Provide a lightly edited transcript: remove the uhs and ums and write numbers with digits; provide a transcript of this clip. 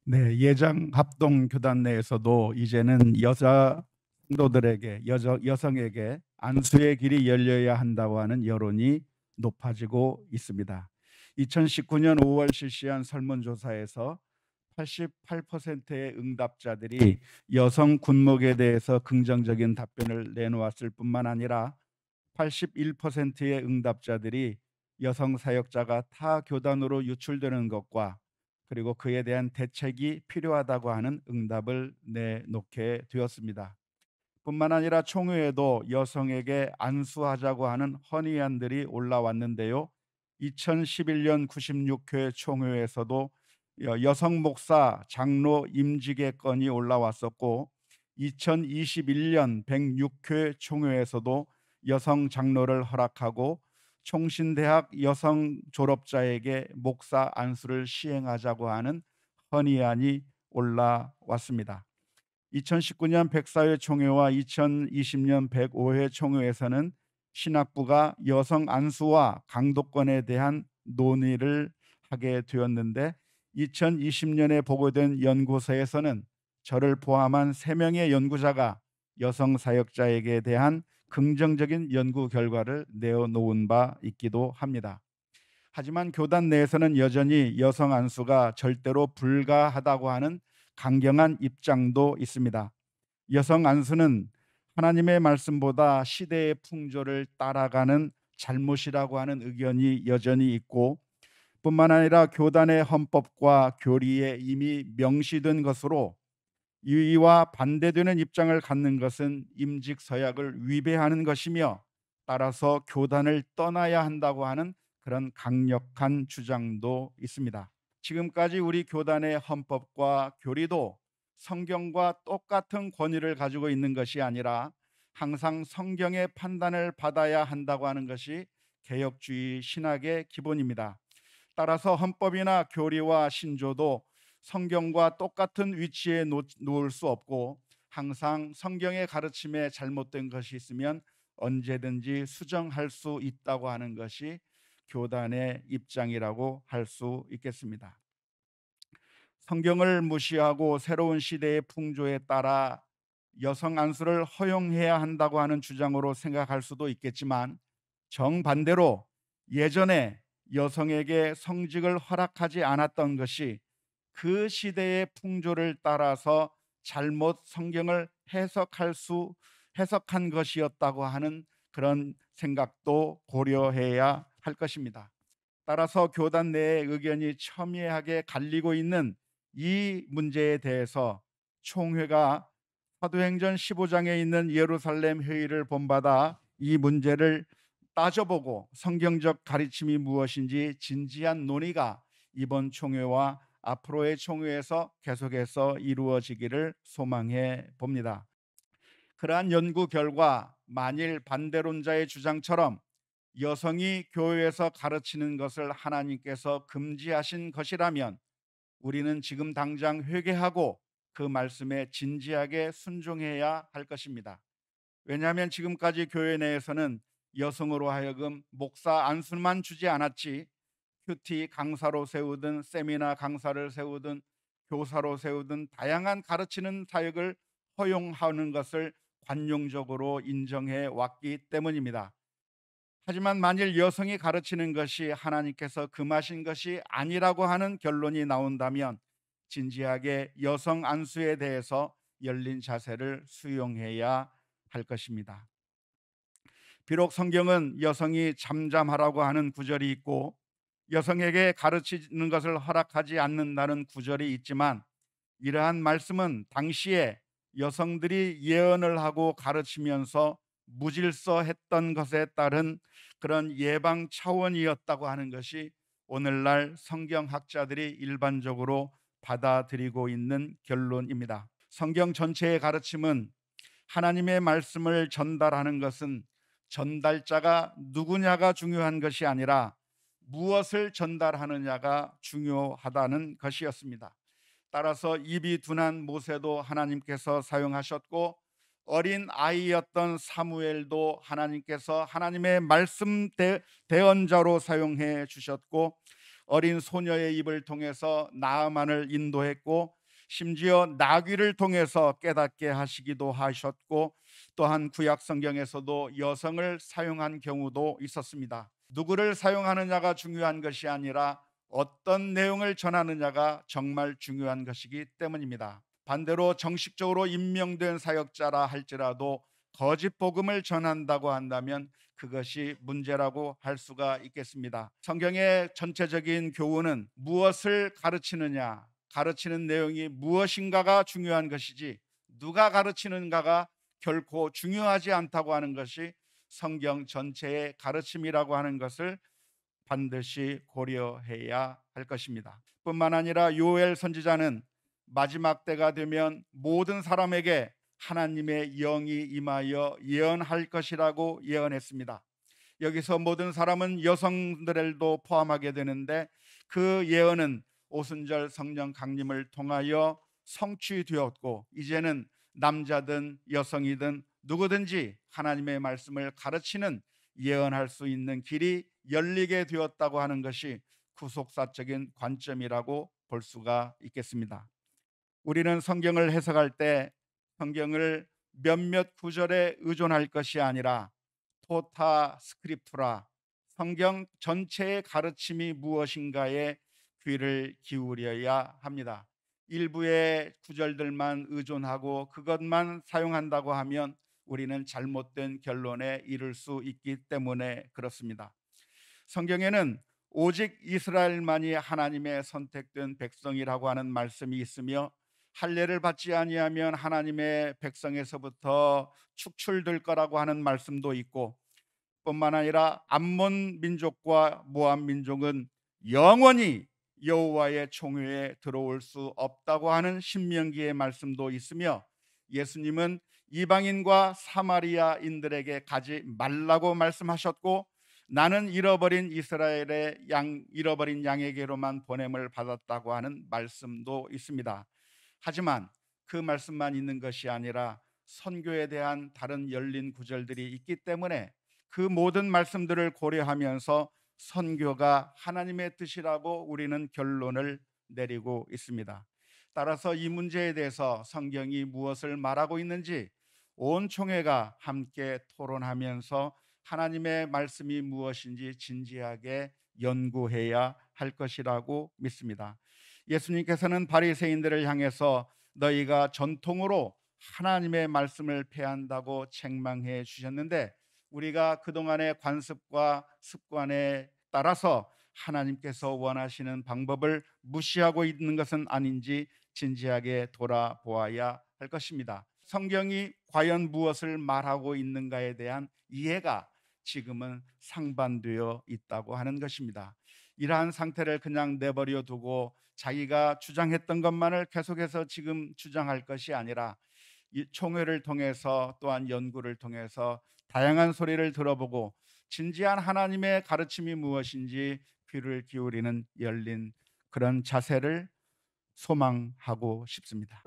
네, 예장 합동 교단 내에서도 이제는 여자 성도들에게 여성에게 안수의 길이 열려야 한다고 하는 여론이 높아지고 있습니다. 2019년 5월 실시한 설문조사에서 88%의 응답자들이 여성 군목에 대해서 긍정적인 답변을 내놓았을 뿐만 아니라 81%의 응답자들이 여성 사역자가 타 교단으로 유출되는 것과 그리고 그에 대한 대책이 필요하다고 하는 응답을 내놓게 되었습니다. 뿐만 아니라 총회에도 여성에게 안수하자고 하는 헌의안들이 올라왔는데요. 2011년 96회 총회에서도 여성 목사 장로 임직의 건이 올라왔었고 2021년 106회 총회에서도 여성 장로를 허락하고 총신대학 여성 졸업자에게 목사 안수를 시행하자고 하는 헌의안이 올라왔습니다. 2019년 104회 총회와 2020년 105회 총회에서는 신학부가 여성 안수와 강도권에 대한 논의를 하게 되었는데 2020년에 보고된 연구서에서는 저를 포함한 3명의 연구자가 여성 사역자에게 대한 긍정적인 연구 결과를 내어놓은 바 있기도 합니다. 하지만 교단 내에서는 여전히 여성 안수가 절대로 불가하다고 하는 강경한 입장도 있습니다. 여성 안수는 하나님의 말씀보다 시대의 풍조를 따라가는 잘못이라고 하는 의견이 여전히 있고 뿐만 아니라 교단의 헌법과 교리에 이미 명시된 것으로 이와 반대되는 입장을 갖는 것은 임직 서약을 위배하는 것이며 따라서 교단을 떠나야 한다고 하는 그런 강력한 주장도 있습니다. 지금까지 우리 교단의 헌법과 교리도 성경과 똑같은 권위를 가지고 있는 것이 아니라 항상 성경의 판단을 받아야 한다고 하는 것이 개혁주의 신학의 기본입니다. 따라서 헌법이나 교리와 신조도 성경과 똑같은 위치에 놓을 수 없고 항상 성경의 가르침에 잘못된 것이 있으면 언제든지 수정할 수 있다고 하는 것이 교단의 입장이라고 할 수 있겠습니다. 성경을 무시하고 새로운 시대의 풍조에 따라 여성 안수를 허용해야 한다고 하는 주장으로 생각할 수도 있겠지만 정반대로 예전에 여성에게 성직을 허락하지 않았던 것이 그 시대의 풍조를 따라서 잘못 성경을 해석한 것이었다고 하는 그런 생각도 고려해야 할 것입니다. 따라서 교단 내의 의견이 첨예하게 갈리고 있는 이 문제에 대해서 총회가 사도행전 15장에 있는 예루살렘 회의를 본받아 이 문제를 따져보고 성경적 가르침이 무엇인지 진지한 논의가 이번 총회와 앞으로의 총회에서 계속해서 이루어지기를 소망해 봅니다. 그러한 연구 결과 만일 반대론자의 주장처럼 여성이 교회에서 가르치는 것을 하나님께서 금지하신 것이라면 우리는 지금 당장 회개하고 그 말씀에 진지하게 순종해야 할 것입니다. 왜냐하면 지금까지 교회 내에서는 여성으로 하여금 목사 안수만 주지 않았지 큐티 강사로 세우든 세미나 강사를 세우든 교사로 세우든 다양한 가르치는 사역을 허용하는 것을 관용적으로 인정해 왔기 때문입니다. 하지만 만일 여성이 가르치는 것이 하나님께서 금하신 것이 아니라고 하는 결론이 나온다면 진지하게 여성 안수에 대해서 열린 자세를 수용해야 할 것입니다. 비록 성경은 여성이 잠잠하라고 하는 구절이 있고 여성에게 가르치는 것을 허락하지 않는다는 구절이 있지만 이러한 말씀은 당시에 여성들이 예언을 하고 가르치면서 무질서했던 것에 따른 그런 예방 차원이었다고 하는 것이 오늘날 성경학자들이 일반적으로 받아들이고 있는 결론입니다. 성경 전체의 가르침은 하나님의 말씀을 전달하는 것은 전달자가 누구냐가 중요한 것이 아니라 무엇을 전달하느냐가 중요하다는 것이었습니다. 따라서 입이 둔한 모세도 하나님께서 사용하셨고 어린 아이였던 사무엘도 하나님께서 하나님의 말씀 대언자로 사용해 주셨고 어린 소녀의 입을 통해서 나아만을 인도했고 심지어 나귀를 통해서 깨닫게 하시기도 하셨고 또한 구약 성경에서도 여성을 사용한 경우도 있었습니다. 누구를 사용하느냐가 중요한 것이 아니라 어떤 내용을 전하느냐가 정말 중요한 것이기 때문입니다. 반대로 정식적으로 임명된 사역자라 할지라도 거짓 복음을 전한다고 한다면 그것이 문제라고 할 수가 있겠습니다. 성경의 전체적인 교훈은 무엇을 가르치느냐, 가르치는 내용이 무엇인가가 중요한 것이지 누가 가르치는가가 결코 중요하지 않다고 하는 것이 성경 전체의 가르침이라고 하는 것을 반드시 고려해야 할 것입니다. 뿐만 아니라 요엘 선지자는 마지막 때가 되면 모든 사람에게 하나님의 영이 임하여 예언할 것이라고 예언했습니다. 여기서 모든 사람은 여성들도 포함하게 되는데 그 예언은 오순절 성령 강림을 통하여 성취되었고 이제는 남자든 여성이든 누구든지 하나님의 말씀을 가르치는 예언할 수 있는 길이 열리게 되었다고 하는 것이 구속사적인 관점이라고 볼 수가 있겠습니다. 우리는 성경을 해석할 때 성경을 몇몇 구절에 의존할 것이 아니라 토타 스크립투라, 성경 전체의 가르침이 무엇인가에 귀를 기울여야 합니다. 일부의 구절들만 의존하고 그것만 사용한다고 하면 우리는 잘못된 결론에 이를 수 있기 때문에 그렇습니다. 성경에는 오직 이스라엘만이 하나님의 선택된 백성이라고 하는 말씀이 있으며 할례를 받지 아니하면 하나님의 백성에서부터 축출될 거라고 하는 말씀도 있고 뿐만 아니라 암몬 민족과 모압 민족은 영원히 여호와의 총회에 들어올 수 없다고 하는 신명기의 말씀도 있으며 예수님은 이방인과 사마리아인들에게 가지 말라고 말씀하셨고 나는 잃어버린 이스라엘의 잃어버린 양에게로만 보냄을 받았다고 하는 말씀도 있습니다. 하지만 그 말씀만 있는 것이 아니라 선교에 대한 다른 열린 구절들이 있기 때문에 그 모든 말씀들을 고려하면서 선교가 하나님의 뜻이라고 우리는 결론을 내리고 있습니다. 따라서 이 문제에 대해서 성경이 무엇을 말하고 있는지 온 총회가 함께 토론하면서 하나님의 말씀이 무엇인지 진지하게 연구해야 할 것이라고 믿습니다. 예수님께서는 바리새인들을 향해서 너희가 전통으로 하나님의 말씀을 폐한다고 책망해 주셨는데 우리가 그동안의 관습과 습관에 따라서 하나님께서 원하시는 방법을 무시하고 있는 것은 아닌지 진지하게 돌아보아야 할 것입니다. 성경이 과연 무엇을 말하고 있는가에 대한 이해가 지금은 상반되어 있다고 하는 것입니다. 이러한 상태를 그냥 내버려 두고 자기가 주장했던 것만을 계속해서 지금 주장할 것이 아니라 이 총회를 통해서 또한 연구를 통해서 다양한 소리를 들어보고 진지한 하나님의 가르침이 무엇인지 귀를 기울이는 열린 그런 자세를 소망하고 싶습니다.